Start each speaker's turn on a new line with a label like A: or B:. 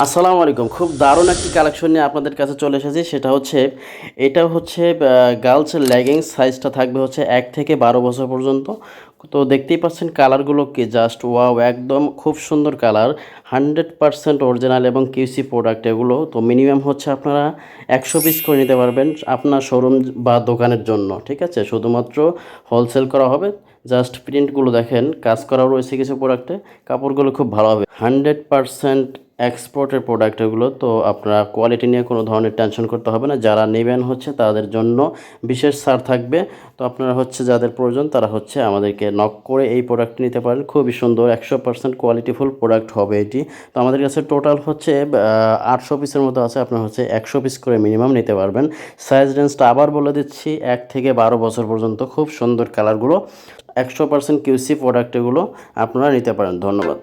A: আসসালামু আলাইকুম। খুব দারুণ একটি কালেকশন নিয়ে আপনাদের কাছে চলে এসেছি। সেটা হচ্ছে এটা হচ্ছে গার্লস লেগিংস সাইজটা থাকবে হচ্ছে ১ থেকে ১২ বছর পর্যন্ত। তো দেখতেই পাচ্ছেন কালারগুলো কি জাস্ট ওয়াও! একদম খুব সুন্দর কালার। 100% অরিজিনাল এবং কিউসি প্রোডাক্ট এগুলো। তো মিনিমাম হচ্ছে আপনারা ১০০ পিস করে নিতে পারবেন আপনার শোরুম বা দোকানের জন্য। ঠিক আছে? শুধুমাত্র হোলসেল করা হবে। জাস্ট প্রিন্টগুলো দেখেন, কাজ করাও রয়েছে কিছু প্রোডাক্টে। কাপড়গুলো খুব ভালো হবে। 100% এক্সপোর্টের প্রোডাক্ট এগুলো। তো আপনারা কোয়ালিটি নিয়ে কোনো ধরনের টেনশন করতে হবে না। যারা নেবেন হচ্ছে তাদের জন্য বিশেষ ছাড় থাকবে। তো আপনারা হচ্ছে যাদের প্রয়োজন তারা হচ্ছে আমাদেরকে নক করে এই প্রোডাক্ট নিতে পারেন। খুবই সুন্দর 100% কোয়ালিটিফুল প্রোডাক্ট হবে এটি। তো আমাদের কাছে টোটাল হচ্ছে ৮০০ পিসের মতো আছে। আপনারা হচ্ছে ১০০ পিস করে মিনিমাম নিতে পারবেন। সাইজ রেঞ্জটা আবার বলে দিচ্ছি, ১ থেকে ১২ বছর পর্যন্ত। খুব সুন্দর কালারগুলো। 100% কিউসি প্রোডাক্ট এগুলো আপনারা নিতে পারেন। ধন্যবাদ।